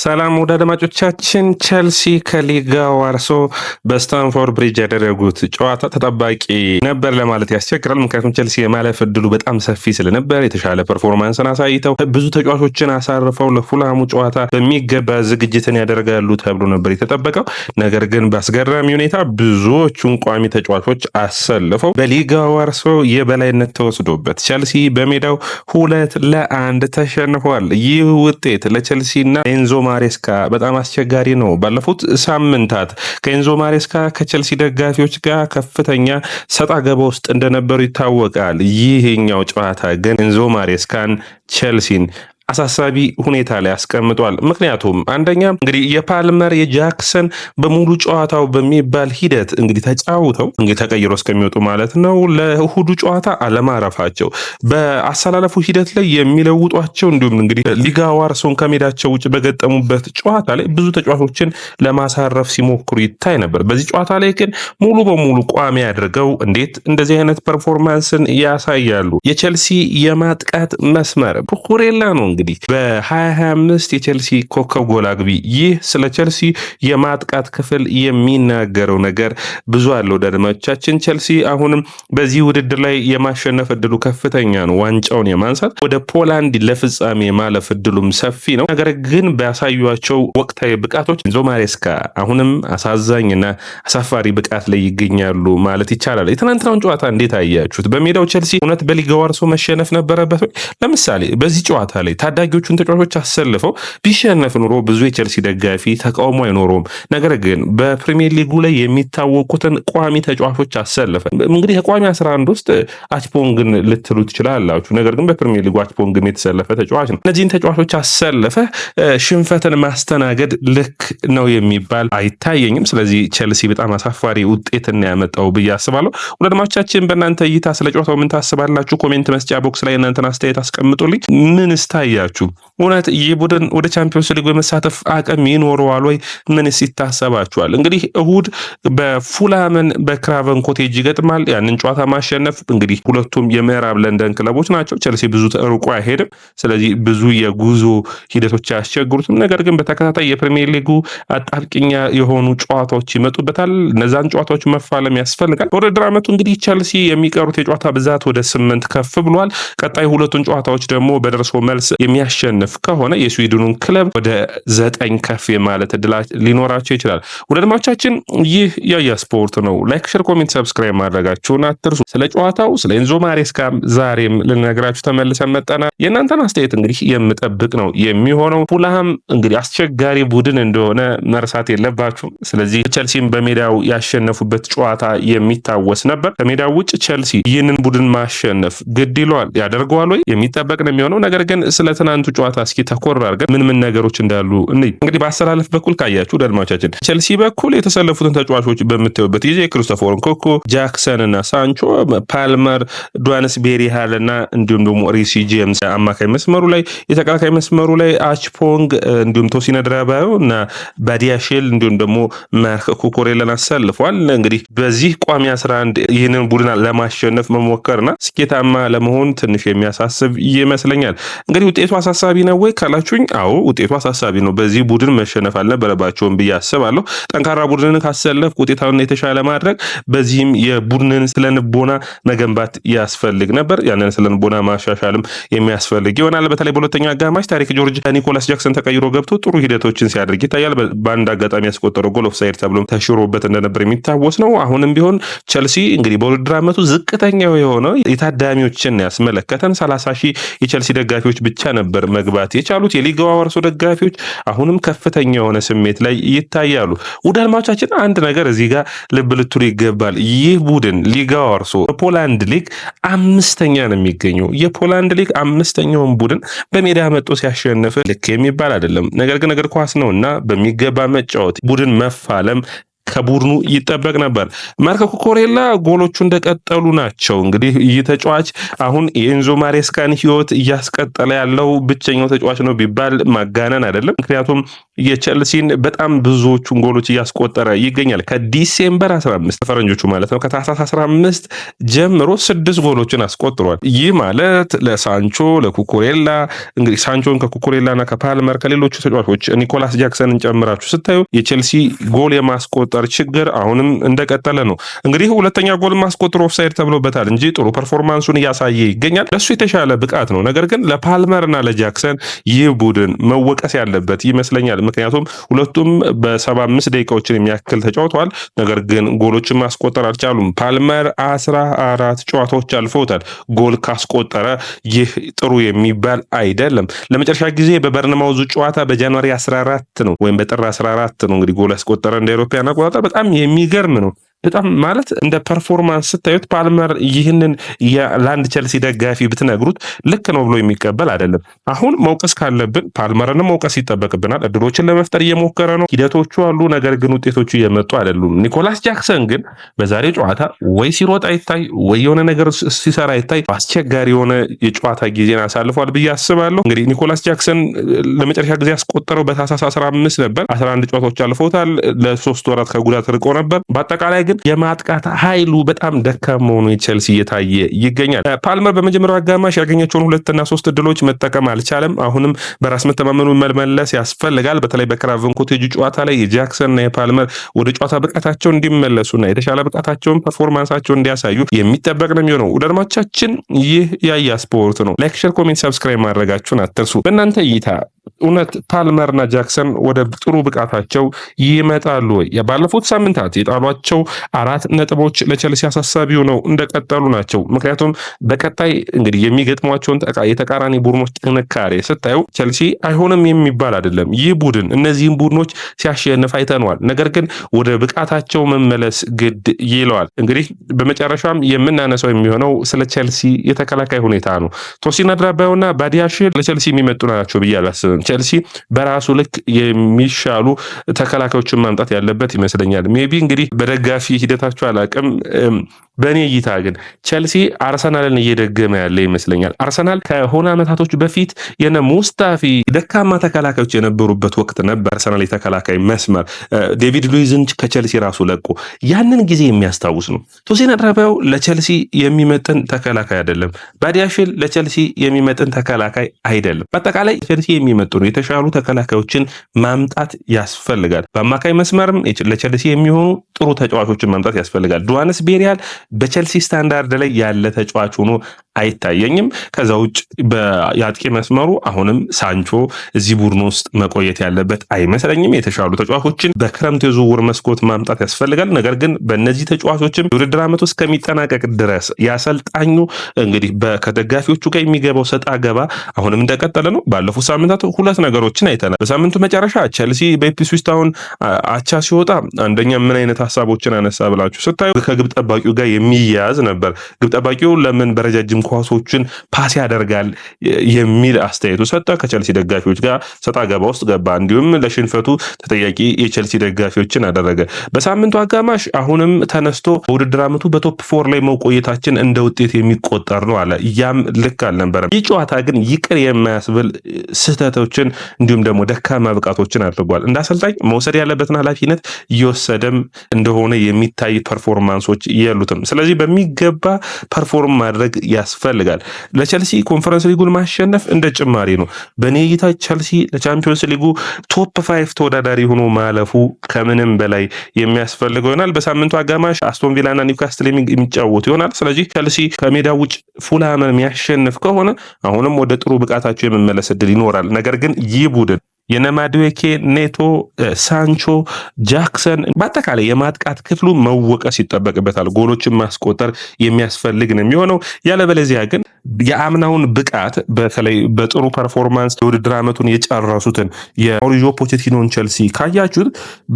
ሰላም ወደ አድማጮቻችን። ቸልሲ ከሊጋው ዋርሶ በስታንፎርድ ብሪጅ ያደረጉት ጨዋታ ተጠባቂ ነበር ለማለት ያስቸግራል። ምክንያቱም ቸልሲ የማለፍ እድሉ በጣም ሰፊ ስለነበር የተሻለ ፐርፎርማንስን አሳይተው ብዙ ተጫዋቾችን አሳርፈው ለፉልሃሙ ጨዋታ በሚገባ ዝግጅትን ያደርጋሉ ተብሎ ነበር የተጠበቀው። ነገር ግን በአስገራሚ ሁኔታ ብዙዎቹን ቋሚ ተጫዋቾች አሰልፈው በሊጋው ዋርሶ የበላይነት ተወስዶበት ቸልሲ በሜዳው 2-1 ተሸንፏል። ይህ ውጤት ለቸልሲና ኤንዞ ማሬስካ በጣም አስቸጋሪ ነው። ባለፉት ሳምንታት ከኤንዞ ማሬስካ ከቸልሲ ደጋፊዎች ጋር ከፍተኛ ሰጣ ገባ ውስጥ እንደነበሩ ይታወቃል። ይህኛው ጨዋታ ግን ኤንዞ ማሬስካን ቸልሲን አሳሳቢ ሁኔታ ላይ አስቀምጧል። ምክንያቱም አንደኛ እንግዲህ የፓልመር የጃክሰን በሙሉ ጨዋታው በሚባል ሂደት እንግዲህ ተጫውተው እንግዲህ ተቀይሮ እስከሚወጡ ማለት ነው ለእሁዱ ጨዋታ አለማረፋቸው በአሰላለፉ ሂደት ላይ የሚለውጧቸው እንዲሁም እንግዲህ ሊጋ ዋርሶን ከሜዳቸው ውጭ በገጠሙበት ጨዋታ ላይ ብዙ ተጫዋቾችን ለማሳረፍ ሲሞክሩ ይታይ ነበር። በዚህ ጨዋታ ላይ ግን ሙሉ በሙሉ ቋሚ አድርገው እንዴት እንደዚህ አይነት ፐርፎርማንስን ያሳያሉ? የቸልሲ የማጥቃት መስመር ኩኩሬላ ነው። እንግዲህ በ2025 የቸልሲ ኮከብ ጎል አግቢ። ይህ ስለ ቸልሲ የማጥቃት ክፍል የሚናገረው ነገር ብዙ አለው። አድማጮቻችን ቸልሲ አሁንም በዚህ ውድድር ላይ የማሸነፍ እድሉ ከፍተኛ ነው። ዋንጫውን የማንሳት ወደ ፖላንድ ለፍጻሜ ማለፍ እድሉም ሰፊ ነው። ነገር ግን ባሳዩቸው ወቅታዊ ብቃቶች ኤንዞ ማሬስካ አሁንም አሳዛኝና አሳፋሪ ብቃት ላይ ይገኛሉ ማለት ይቻላል። የትናንትናውን ጨዋታ እንዴት አያችሁት? በሜዳው ቸልሲ እውነት በሊጋ ዋርሶ መሸነፍ ነበረበት? ለምሳሌ በዚህ ጨዋታ ላይ ታዳጊዎቹን ተጫዋቾች አሰልፈው ቢሸነፍ ኑሮ ብዙ የቸልሲ ደጋፊ ተቃውሞ አይኖረውም። ነገር ግን በፕሪሚየር ሊጉ ላይ የሚታወቁትን ቋሚ ተጫዋቾች አሰልፈ እንግዲህ ከቋሚ 11 ውስጥ አችፖንግን ልትሉ ትችላላችሁ። ነገር ግን በፕሪሚየር ሊጉ አችፖንግም የተሰለፈ ተጫዋች ነው። እነዚህን ተጫዋቾች አሰልፈ ሽንፈትን ማስተናገድ ልክ ነው የሚባል አይታየኝም። ስለዚህ ቸልሲ በጣም አሳፋሪ ውጤትን ያመጣው ብዬ አስባለሁ። ወዳጆቻችን በእናንተ እይታ ስለ ጨዋታው ምን ታስባላችሁ? ኮሜንት መስጫ ቦክስ ላይ እናንተን አስተያየት አስቀምጡልኝ። ምን ታያችሁ? እውነት ይህ ቡድን ወደ ቻምፒዮንስ ሊግ የመሳተፍ አቅም ይኖረዋል ወይ? ምንስ ይታሰባችኋል? እንግዲህ እሁድ በፉልሃምን በክራቨን ኮቴጅ ይገጥማል። ያንን ጨዋታ ማሸነፍ እንግዲህ ሁለቱም የምዕራብ ለንደን ክለቦች ናቸው። ቸልሲ ብዙ ርቆ አይሄድም። ስለዚህ ብዙ የጉዞ ሂደቶች አያስቸግሩትም። ነገር ግን በተከታታይ የፕሪሚየር ሊጉ አጣብቂኛ የሆኑ ጨዋታዎች ይመጡበታል። እነዛን ጨዋታዎች መፋለም ያስፈልጋል። በውድድር ዓመቱ እንግዲህ ቸልሲ የሚቀሩት የጨዋታ ብዛት ወደ 8 ከፍ ብሏል። ቀጣይ ሁለቱን ጨዋታዎች ደግሞ በደርሶ መልስ የሚያሸንፍ ከሆነ የስዊድኑን ክለብ ወደ 9 ከፍ የማለት እድል ሊኖራቸው ይችላል። ወደ አድማጮቻችን ይህ ያያ ስፖርት ነው። ላይክ፣ ሼር፣ ኮሜንት፣ ሰብስክራይብ ማድረጋችሁን አትርሱ። ስለ ጨዋታው ስለ ኤንዞ ማሬስካ ዛሬም ልነግራችሁ ተመልሰን መጣና የእናንተን አስተያየት እንግዲህ የምጠብቅ ነው የሚሆነው። ፉልሃም እንግዲህ አስቸጋሪ ቡድን እንደሆነ መርሳት የለባችሁም። ስለዚህ ቸልሲም በሜዳው ያሸነፉበት ጨዋታ የሚታወስ ነበር። ከሜዳው ውጭ ቸልሲ ይህንን ቡድን ማሸነፍ ግድ ይለዋል። ያደርገዋል ወይ የሚጠበቅ ነው የሚሆነው። ነገር ግን ስለ ትናንቱ ጨዋታ እስኪ ተኮር አድርገን ምን ነገሮች እንዳሉ እንግዲህ በአሰላለፍ በኩል ካያችሁ አድማጮቻችን ቸልሲ በኩል የተሰለፉትን ተጫዋቾች በምታዩበት ጊዜ ክሪስቶፈር ንኩኩ፣ ጃክሰን እና ሳንቾ፣ ፓልመር፣ ዱዋንስቤሪ ሃልና እንዲሁም ደግሞ ሪሲ ጄምስ አማካይ መስመሩ ላይ፣ የተከላካይ መስመሩ ላይ አችፖንግ እንዲሁም ቶሲን አድራባዮ እና ባዲያሼል እንዲሁም ደግሞ ማርክ ኩኩሬላን አሰልፏል። እንግዲህ በዚህ ቋሚ 11 ይህንን ቡድን ለማሸነፍ መሞከርና ስኬታማ ለመሆን ትንሽ የሚያሳስብ ይመስለኛል። እንግዲህ ውጤቱ አሳሳቢ ነው ወይ ካላችሁኝ፣ አዎ ውጤቱ አሳሳቢ ነው። በዚህ ቡድን መሸነፍ አልነበረባቸውም ብዬ አስባለሁ። ጠንካራ ቡድንን ካሰለፍ ውጤታውን የተሻለ ማድረግ፣ በዚህም የቡድንን ስለንቦና መገንባት ያስፈልግ ነበር። ያንን ስለንቦና ማሻሻልም የሚያስፈልግ ይሆናል። በተለይ በሁለተኛ አጋማሽ ታሪክ ጆርጅ ኒኮላስ ጃክሰን ተቀይሮ ገብቶ ጥሩ ሂደቶችን ሲያደርግ ይታያል። በአንድ አጋጣሚ ያስቆጠረው ጎል ኦፍሳይድ ተብሎ ተሽሮበት እንደነበር የሚታወስ ነው። አሁንም ቢሆን ቸልሲ እንግዲህ በውድድር ዓመቱ ዝቅተኛው የሆነው የታዳሚዎችን ያስመለከተን 30 ሺህ የቸልሲ ደጋፊዎች ብቻ ነበር መግባት የቻሉት። የሊጋው ዋርሶ ደጋፊዎች አሁንም ከፍተኛ የሆነ ስሜት ላይ ይታያሉ። ውድ አድማጮቻችን አንድ ነገር እዚህ ጋር ልብ ልትሉ ይገባል። ይህ ቡድን ሊጋው ዋርሶ በፖላንድ ሊግ 5ኛ ነው የሚገኘው። የፖላንድ ሊግ 5ኛውን ቡድን በሜዳ መጥቶ ሲያሸንፍ ልክ የሚባል አይደለም። ነገር ግን እግር ኳስ ነውና በሚገባ መጫወት፣ ቡድን መፋለም ከቡድኑ ይጠበቅ ነበር። ማርክ ኩኩሬላ ጎሎቹ እንደቀጠሉ ናቸው። እንግዲህ ይህ ተጫዋች አሁን የኤንዞ ማሬስካን ህይወት እያስቀጠለ ያለው ብቸኛው ተጫዋች ነው ቢባል ማጋነን አይደለም። ምክንያቱም የቸልሲን በጣም ብዙዎቹን ጎሎች እያስቆጠረ ይገኛል። ከዲሴምበር 15 ፈረንጆቹ ማለት ነው ከታህሳስ 15 ጀምሮ 6 ጎሎችን አስቆጥሯል። ይህ ማለት ለሳንቾ ለኩኩሬላ እንግዲህ ሳንቾን ከኩኩሬላና ከፓልመር ከሌሎቹ ተጫዋቾች ኒኮላስ ጃክሰንን ጨምራችሁ ስታዩ የቸልሲ ጎል የማስቆጠር ችግር አሁንም እንደቀጠለ ነው። እንግዲህ ሁለተኛ ጎል ማስቆጠር ኦፍሳይድ ተብሎበታል እንጂ ጥሩ ፐርፎርማንሱን እያሳየ ይገኛል። ለሱ የተሻለ ብቃት ነው። ነገር ግን ለፓልመርና ለጃክሰን ይህ ቡድን መወቀስ ያለበት ይመስለኛል። ምክንያቱም ሁለቱም በ75 ደቂቃዎችን የሚያክል ተጫውተዋል። ነገር ግን ጎሎችን ማስቆጠር አልቻሉም። ፓልመር 14 ጨዋታዎች አልፈውታል። ጎል ካስቆጠረ ይህ ጥሩ የሚባል አይደለም። ለመጨረሻ ጊዜ በበርንማውዙ ጨዋታ በጃንዋሪ 14 ነው ወይም በጥር 14 ነው እንግዲህ ጎል ያስቆጠረ እንደ አውሮፓውያን አቆጣጠር። በጣም የሚገርም ነው። በጣም ማለት እንደ ፐርፎርማንስ ስታዩት ፓልመር ይህንን ለአንድ ቸልሲ ደጋፊ ብትነግሩት ልክ ነው ብሎ የሚቀበል አይደለም። አሁን መውቀስ ካለብን ፓልመርንም መውቀስ ይጠበቅብናል። እድሎችን ለመፍጠር እየሞከረ ነው፣ ሂደቶቹ አሉ፣ ነገር ግን ውጤቶቹ እየመጡ አይደሉም። ኒኮላስ ጃክሰን ግን በዛሬ ጨዋታ ወይ ሲሮጥ አይታይ ወይ የሆነ ነገር ሲሰራ አይታይ፣ አስቸጋሪ የሆነ የጨዋታ ጊዜን አሳልፏል ብዬ አስባለሁ። እንግዲህ ኒኮላስ ጃክሰን ለመጨረሻ ጊዜ ያስቆጠረው በታህሳስ 15 ነበር። 11 ጨዋታዎች አልፈውታል። ለ3 ወራት ከጉዳት ርቆ ነበር። በአጠቃላይ ግን የማጥቃት ኃይሉ በጣም ደካማ ሆኖ ቸልሲ እየታየ ይገኛል። ፓልመር በመጀመሪያው አጋማሽ ያገኘቸውን 2 እና 3 እድሎች መጠቀም አልቻለም። አሁንም በራስ መተማመኑን መመለስ ያስፈልጋል። በተለይ በክራቨን ኮቴጅ ጨዋታ ላይ የጃክሰንና የፓልመር ወደ ጨዋታ ብቃታቸው እንዲመለሱና የተሻለ ብቃታቸውን ፐርፎርማንሳቸውን እንዲያሳዩ የሚጠበቅ ነው የሚሆነው። ውድ አድማጮቻችን ይህ ያያ ስፖርት ነው። ላይክ፣ ሼር፣ ኮሜንት፣ ሰብስክራይብ ማድረጋችሁን አትርሱ። በእናንተ እይታ እውነት ፓልመርና ጃክሰን ወደ ጥሩ ብቃታቸው ይመጣሉ ወይ? ባለፉት ሳምንታት የጣሏቸው 4 ነጥቦች ለቸልሲ አሳሳቢው ነው እንደቀጠሉ ናቸው። ምክንያቱም በቀጣይ እንግዲህ የሚገጥሟቸውን የተቃራኒ ቡድኖች ጥንካሬ ስታዩ ቸልሲ አይሆንም የሚባል አይደለም። ይህ ቡድን እነዚህም ቡድኖች ሲያሸንፍ አይተነዋል። ነገር ግን ወደ ብቃታቸው መመለስ ግድ ይለዋል። እንግዲህ በመጨረሻም የምናነሳው የሚሆነው ስለ ቸልሲ የተከላካይ ሁኔታ ነው። ቶሲን አድራባዮና ባዲያሽል ለቸልሲ የሚመጡ ናቸው ብዬ አላስብም። ቸልሲ በራሱ ልክ የሚሻሉ ተከላካዮችን ማምጣት ያለበት ይመስለኛል። ሜቢ እንግዲህ በደጋፊ ሂደታቸው አላቅም። በእኔ እይታ ግን ቸልሲ አርሰናልን እየደገመ ያለ ይመስለኛል። አርሰናል ከሆነ ዓመታቶች በፊት የነ ሙስታፊ ደካማ ተከላካዮች የነበሩበት ወቅት ነበር። አርሰናል የተከላካይ መስመር ዴቪድ ሉይዝን ከቸልሲ ራሱ ለቆ ያንን ጊዜ የሚያስታውስ ነው። ቶሲን አድራባዮ ለቸልሲ የሚመጥን ተከላካይ አይደለም። ባዲያሽል ለቸልሲ የሚመጥን ተከላካይ አይደለም። በአጠቃላይ ቸልሲ የሚመጡ ነው የተሻሉ ተከላካዮችን ማምጣት ያስፈልጋል። በአማካይ መስመርም ለቸልሲ የሚሆኑ ጥሩ ተጫዋቾችን ማምጣት ያስፈልጋል። ዱዋንስ ቤሪያል በቸልሲ ስታንዳርድ ላይ ያለ ተጫዋች ሆኖ አይታየኝም። ከዛ ውጭ የአጥቂ መስመሩ አሁንም ሳንቾ እዚህ ቡድን ውስጥ መቆየት ያለበት አይመስለኝም። የተሻሉ ተጫዋቾችን በክረምት የዝውውር መስኮት ማምጣት ያስፈልጋል። ነገር ግን በእነዚህ ተጫዋቾችም የውድድር ዓመቱ እስከሚጠናቀቅ ድረስ ያሰልጣኙ እንግዲህ ከደጋፊዎቹ ጋር የሚገባው ሰጣ ገባ አሁንም እንደቀጠለ ነው። ባለፉት ሳምንታት 2 ነገሮችን አይተናል። በሳምንቱ መጨረሻ ቸልሲ በኢፕስዊች ታውን አቻ ሲወጣ አንደኛ ምን አይነት ሀሳቦችን አነሳ ብላችሁ ስታዩ ከግብ ጠባቂው ጋር የሚያያዝ ነበር። ግብ ጠባቂው ለምን በረጃጅም ኳሶችን ፓስ ያደርጋል የሚል አስተያየቱ ሰጠ። ከቸልሲ ደጋፊዎች ጋር ሰጣ ገባ ውስጥ ገባ። እንዲሁም ለሽንፈቱ ተጠያቂ የቸልሲ ደጋፊዎችን አደረገ። በሳምንቱ አጋማሽ አሁንም ተነስቶ በውድድር ዓመቱ በቶፕ 4 ላይ መቆየታችን እንደ ውጤት የሚቆጠር ነው አለ። ያም ልክ አልነበረም። ይህ ጨዋታ ግን ይቅር የማያስብል ስህተቶችን እንዲሁም ደግሞ ደካማ ብቃቶችን አድርጓል። እንደ አሰልጣኝ መውሰድ ያለበትን ኃላፊነት እየወሰደም እንደሆነ የሚታይ ፐርፎርማንሶች የሉትም። ስለዚህ በሚገባ ፐርፎርም ማድረግ ያስፈልጋል። ለቸልሲ ኮንፈረንስ ሊጉን ማሸነፍ እንደ ጭማሪ ነው። በኔ እይታ ቸልሲ ለቻምፒዮንስ ሊጉ ቶፕ 5 ተወዳዳሪ ሆኖ ማለፉ ከምንም በላይ የሚያስፈልገው ይሆናል። በሳምንቱ አጋማሽ አስቶን ቪላና ኒውካስትል የሚጫወቱ ይሆናል። ስለዚህ ቸልሲ ከሜዳ ውጭ ፉልሃምን የሚያሸንፍ ከሆነ አሁንም ወደ ጥሩ ብቃታቸው የመመለስ እድል ይኖራል። ነገር ግን ይህ ቡድን የነማድዌኬ፣ ኔቶ፣ ሳንቾ፣ ጃክሰን በአጠቃላይ የማጥቃት ክፍሉ መወቀስ ይጠበቅበታል። ጎሎችን ማስቆጠር የሚያስፈልግ ነው የሚሆነው። ያለበለዚያ ግን የአምናውን ብቃት በተለይ በጥሩ ፐርፎርማንስ የውድድር ዓመቱን የጨረሱትን የማውሪዚዮ ፖቼቲኖን ቸልሲ ካያችሁት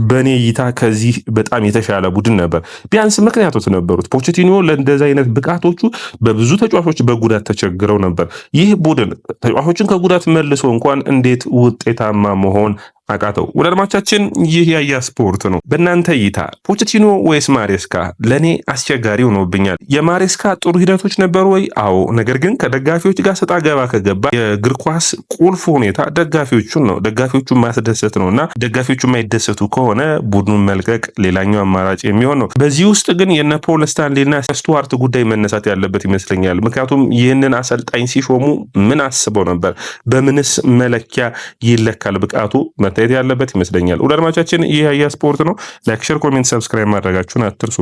በእኔ እይታ ከዚህ በጣም የተሻለ ቡድን ነበር። ቢያንስ ምክንያቶች ነበሩት። ፖቼቲኖ ለእንደዚህ አይነት ብቃቶቹ በብዙ ተጫዋቾች በጉዳት ተቸግረው ነበር። ይህ ቡድን ተጫዋቾችን ከጉዳት መልሶ እንኳን እንዴት ውጤታማ መሆን አቃተው። ወደ አድማቻችን ይህ ያያ ስፖርት ነው። በእናንተ እይታ ፖቼቲኖ ወይስ ማሬስካ? ለእኔ አስቸጋሪ ሆኖብኛል። የማሬስካ ጥሩ ሂደቶች ነበሩ ወይ? አዎ። ነገር ግን ከደጋፊዎች ጋር ሰጣ ገባ ከገባ የእግር ኳስ ቁልፍ ሁኔታ ደጋፊዎቹን ነው። ደጋፊዎቹን ማስደሰት ነው እና ደጋፊዎቹ የማይደሰቱ ከሆነ ቡድኑን መልቀቅ ሌላኛው አማራጭ የሚሆን ነው። በዚህ ውስጥ ግን የነ ፖል ስታንሌና ስቱዋርት ጉዳይ መነሳት ያለበት ይመስለኛል። ምክንያቱም ይህንን አሰልጣኝ ሲሾሙ ምን አስበው ነበር? በምንስ መለኪያ ይለካል ብቃቱ? መታየት ያለበት ይመስለኛል። ወደ አድማቻችን ይህ ያያ ስፖርት ነው። ላይክ፣ ሼር፣ ኮሜንት፣ ሰብስክራይብ ማድረጋችሁን አትርሱ።